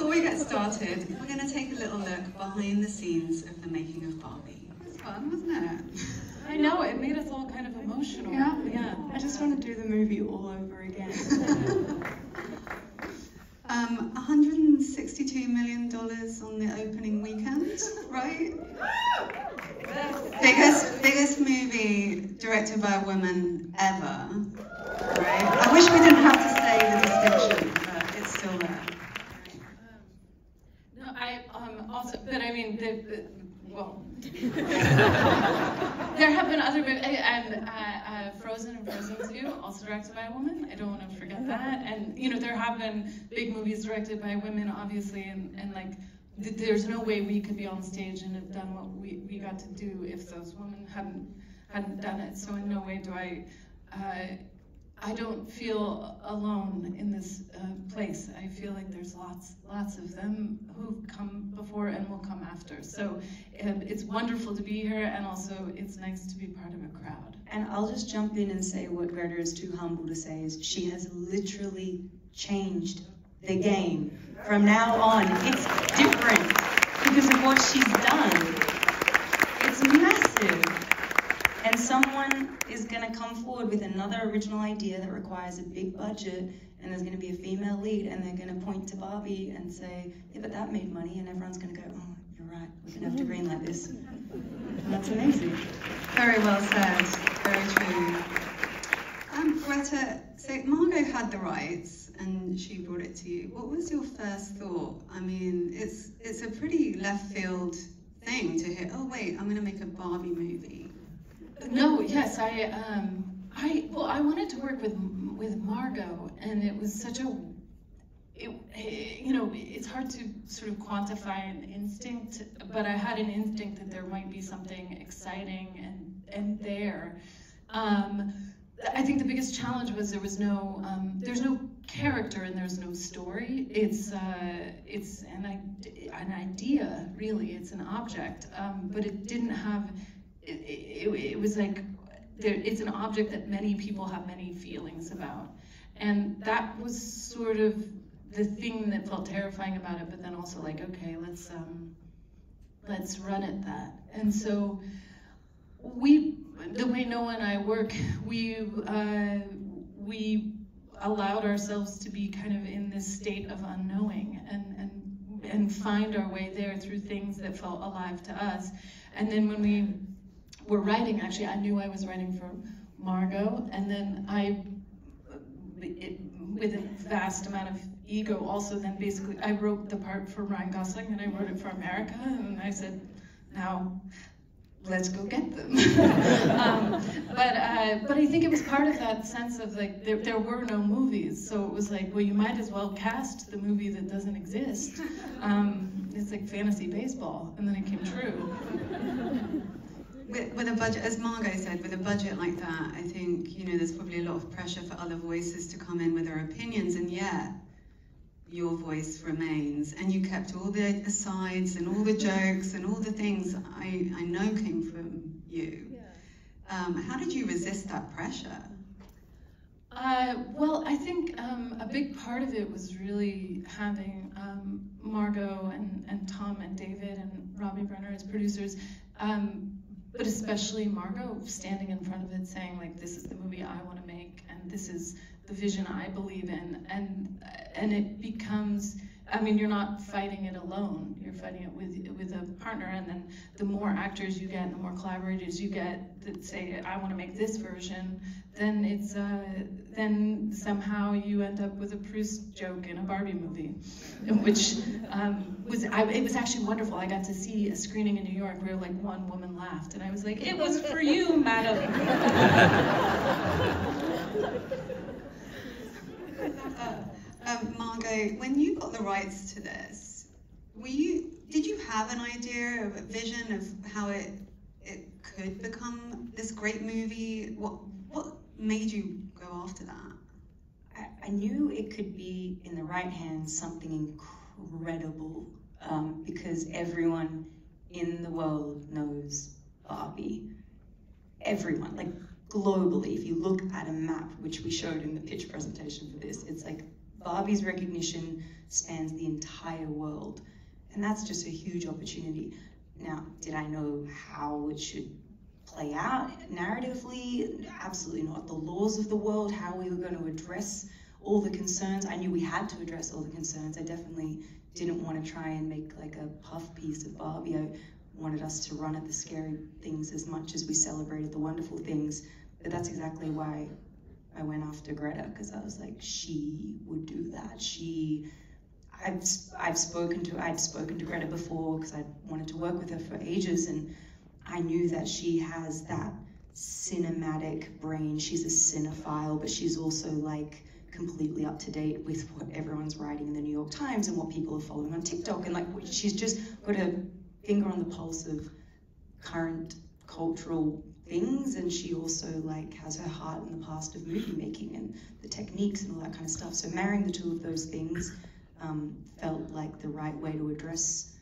before we get started, we're going to take a little look behind the scenes of the making of Barbie. It was fun, wasn't it? I know, it made us all kind of emotional. Yeah. Yeah. I just want to do the movie all over again. $162 million on the opening weekend, right? Biggest movie directed by a woman ever, right? I wish we didn't have to say the distinction, but it's still there. No, also, but I mean, well, there have been other movies, and Frozen and Frozen 2, also directed by a woman. I don't want to forget that. And you know, there have been big movies directed by women, obviously, and like, there's no way we could be on stage and have done what we got to do if those women hadn't done it. So in no way do I don't feel alone in this place. I feel like there's lots of them who've come before and will come after. So it's wonderful to be here, and also it's nice to be part of a crowd. And I'll just jump in and say what Greta is too humble to say is she has literally changed the game. From now on, it's different because of what she's done. It's massive. And someone is going to come forward with another original idea that requires a big budget, and there's going to be a female lead, and they're going to point to Barbie and say, yeah, but that made money, and everyone's going to go, oh, you're right, we're going to have to greenlight this. And that's amazing. Very well said, very true. Greta, so Margot had the rights, and she brought it to you. What was your first thought? I mean, it's a pretty left field thing to hear, oh wait, I'm going to make a Barbie movie. No, yes, I wanted to work with Margot, and it was such a, you know, it's hard to sort of quantify an instinct, but I had an instinct that there might be something exciting and there. I think the biggest challenge was there's no character and there's no story. It's an idea, really. It's an object, but it didn't have. It was like, it's an object that many people have many feelings about. And that was sort of the thing that felt terrifying about it, but then also like, okay, let's run at that. And so the way Noah and I work, we allowed ourselves to be kind of in this state of unknowing and find our way there through things that felt alive to us. And then when we were writing, actually, I knew I was writing for Margot, and then with a vast amount of ego, also then basically, I wrote the part for Ryan Gosling, and I wrote it for America, and I said, now, let's go get them. But I think it was part of that sense of like, there were no movies, so it was like, well, you might as well cast the movie that doesn't exist. It's like fantasy baseball, and then it came true. With a budget, as Margot said, with a budget like that, I think, you know, there's probably a lot of pressure for other voices to come in with their opinions, and yet your voice remains, and you kept all the asides and all the jokes and all the things I know came from you. Yeah. How did you resist that pressure? Well, I think a big part of it was really having Margot and Tom and David and Robbie Brenner as producers, but especially Margot standing in front of it saying, like, this is the movie I want to make, and this is the vision I believe in, and it becomes, I mean, you're not fighting it alone, you're fighting it with a partner, and then the more actors you get, and the more collaborators you get that say, I want to make this version, then it's, then somehow you end up with a Proust joke in a Barbie movie, which it was actually wonderful. I got to see a screening in New York where like one woman laughed, and I was like, it was for you, madam. Margot, when you got the rights to this, did you have an idea, of a vision of how it could become this great movie? What made you go after that? I knew it could be, in the right hands, something incredible, because everyone in the world knows Barbie. Everyone, like globally, if you look at a map, which we showed in the pitch presentation for this, it's like Barbie's recognition spans the entire world. And that's just a huge opportunity. Now, did I know how it should play out narratively? Absolutely not. The laws of the world, how we were going to address all the concerns. I knew we had to address all the concerns. I definitely didn't want to try and make like a puff piece of Barbie. I wanted us to run at the scary things as much as we celebrated the wonderful things. But that's exactly why I went after Greta, because I was like, she would do that. I'd spoken to Greta before because I wanted to work with her for ages, and I knew that she has that cinematic brain. She's a cinephile, but she's also like completely up to date with what everyone's writing in the New York Times and what people are following on TikTok, and like she's just got a finger on the pulse of current cultural things, and she also like has her heart in the past of movie making and the techniques and all that kind of stuff. So marrying the two of those things felt like the right way to address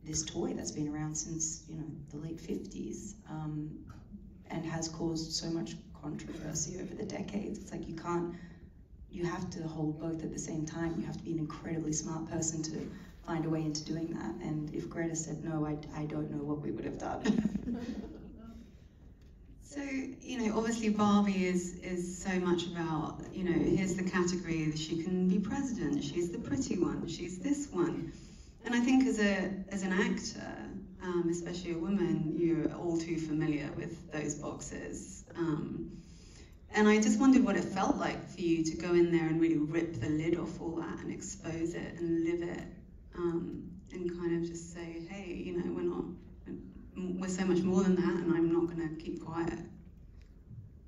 this toy that's been around since, you know, the late 50s and has caused so much controversy over the decades. It's like you have to hold both at the same time. You have to be an incredibly smart person to find a way into doing that. And if Greta said no, I don't know what we would have done. So, you know, obviously Barbie is so much about, you know, here's the category, she can be president, she's the pretty one, she's this one. And I think as an actor, especially a woman, you're all too familiar with those boxes. And I just wondered what it felt like for you to go in there and really rip the lid off all that and expose it and live it, and kind of just say, hey, you know, we're so much more than that, and I'm not going to keep quiet.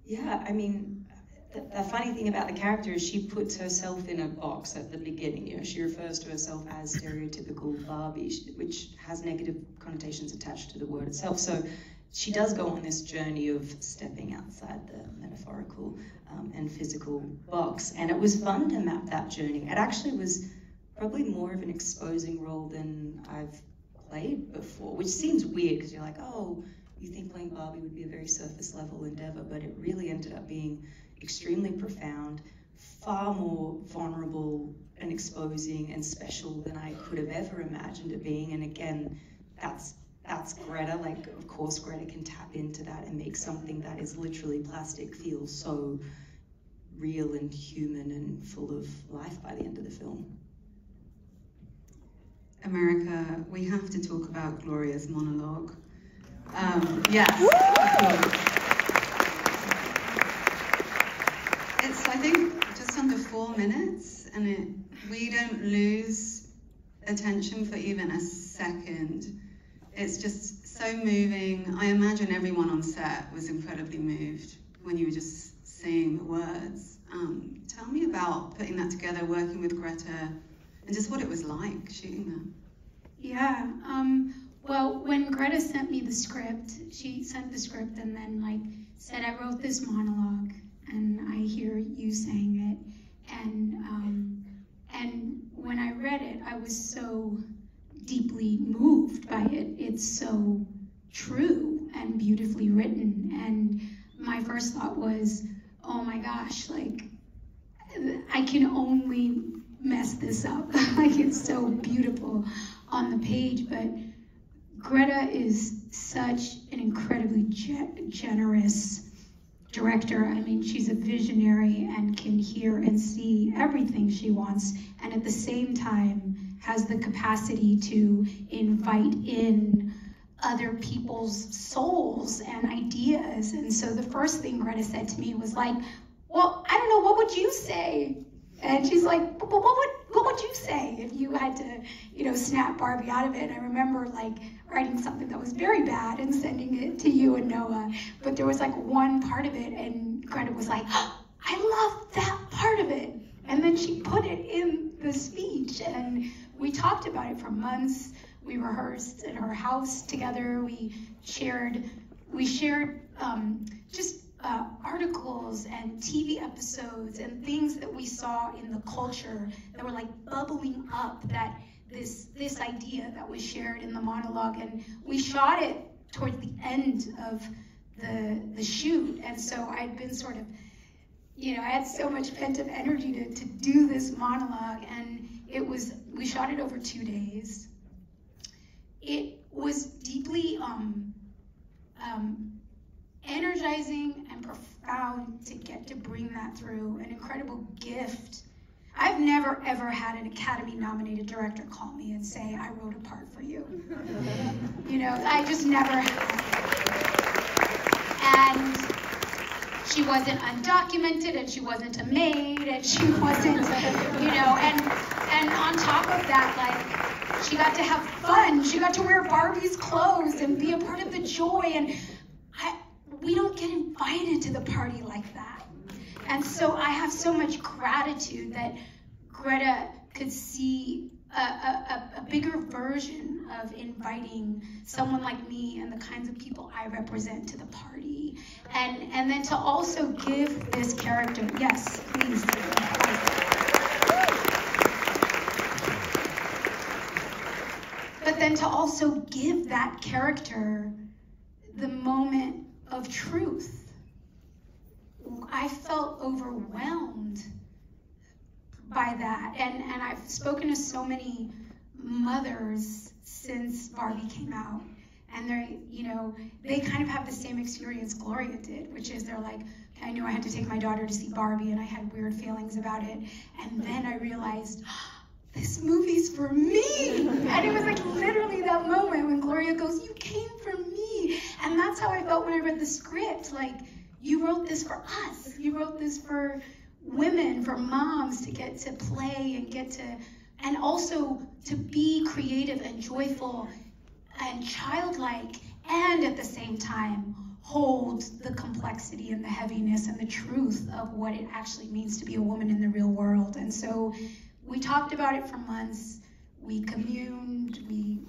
Yeah, I mean, the funny thing about the character is she puts herself in a box at the beginning. You know, she refers to herself as stereotypical Barbie, which has negative connotations attached to the word itself. So she does go on this journey of stepping outside the metaphorical and physical box, and it was fun to map that journey. It actually was probably more of an exposing role than I've played before, which seems weird because you're like, oh, you think playing Barbie would be a very surface level endeavor, but it really ended up being extremely profound, far more vulnerable and exposing and special than I could have ever imagined it being. And again, that's Greta. Like, of course Greta can tap into that and make something that is literally plastic feel so real and human and full of life by the end of the film. America, we have to talk about Gloria's monologue. Yes. It's, I think, just under 4 minutes, and we don't lose attention for even a second. It's just so moving. I imagine everyone on set was incredibly moved when you were just saying the words. Tell me about putting that together, working with Greta, and just what it was like shooting that. Yeah, well, when Greta sent me the script, she sent the script and then like said, I wrote this monologue and I hear you saying it. And when I read it, I was so deeply moved by it. It's so true and beautifully written. And my first thought was, oh my gosh, like, I can only mess this up. Like, it's so beautiful on the page, but Greta is such an incredibly generous director. I mean, she's a visionary and can hear and see everything she wants, and at the same time has the capacity to invite in other people's souls and ideas. And so the first thing Greta said to me was like, well, I don't know, what would you say? And she's like, what would you say if you had to, you know, snap Barbie out of it? And I remember like writing something that was very bad and sending it to you and Noah, but there was like one part of it and Greta was like, oh, I love that part of it. And then she put it in the speech and we talked about it for months. We rehearsed at her house together. We shared just articles and TV episodes and things that we saw in the culture that were like bubbling up, that this idea that was shared in the monologue. And we shot it towards the end of the shoot. And so I'd been sort of, you know, I had so much pent-up energy to do this monologue, and we shot it over 2 days. It was deeply energizing and profound to get to bring that through, an incredible gift. I've never ever had an Academy-nominated director call me and say, I wrote a part for you. You know, I just never have. And she wasn't undocumented, and she wasn't a maid, and she wasn't, you know, and on top of that, like, she got to have fun. She got to wear Barbie's clothes and be a part of the joy, and we don't get invited to the party like that. And so I have so much gratitude that Greta could see a bigger version of inviting someone like me and the kinds of people I represent to the party. And then to also give this character, yes, please. But then to also give that character the moment of truth. I felt overwhelmed by that, and I've spoken to so many mothers since Barbie came out, and they kind of have the same experience Gloria did, which is they're like, I knew I had to take my daughter to see Barbie, and I had weird feelings about it, and then I realized, this movie's for me. And it was like literally that moment when Gloria goes, you came for me. And that's how I felt when I read the script. Like, you wrote this for us. You wrote this for women, for moms to get to play and and also to be creative and joyful and childlike, and at the same time hold the complexity and the heaviness and the truth of what it actually means to be a woman in the real world. And so we talked about it for months, we communed, we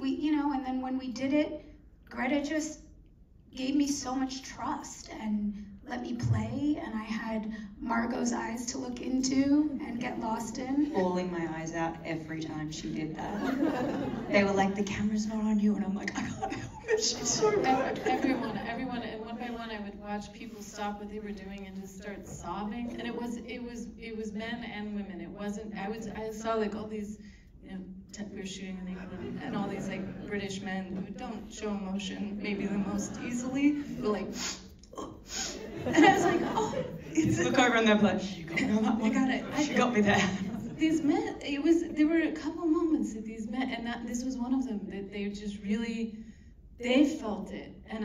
you know, and then when we did it, Greta just gave me so much trust and let me play, and I had Margot's eyes to look into and get lost in. Bawling my eyes out every time she did that. They were like, the camera's not on you, and I'm like, I can't help it, she's so good. Everyone, and one by one I would watch people stop what they were doing and just start sobbing, and it was men and women. It wasn't, I saw like all these, you know, we were shooting in England, and all these like British men who don't show emotion maybe the most easily, but like, and I was like, oh, it's look over and they're like, she got me on that one. She got me there. These men, there were a couple moments that these men, and this was one of them, that they just really, they felt it, and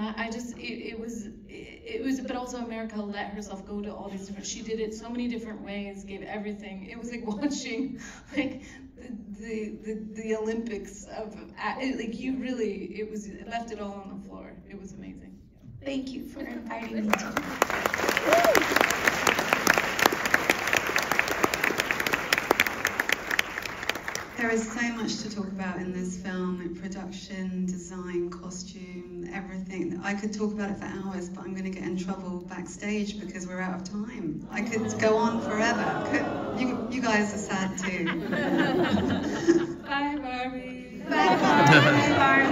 it was, but also America let herself go to all these different, she did it so many different ways, gave everything. It was like watching, like, the Olympics of, like, you really, it left it all on the floor. It was amazing. Thank you for inviting me to. There is so much to talk about in this film, production, design, costume, everything. I could talk about it for hours, but I'm going to get in trouble backstage because we're out of time. I could go on forever. You guys are sad too. Bye, Barbie. Bye, Barbie.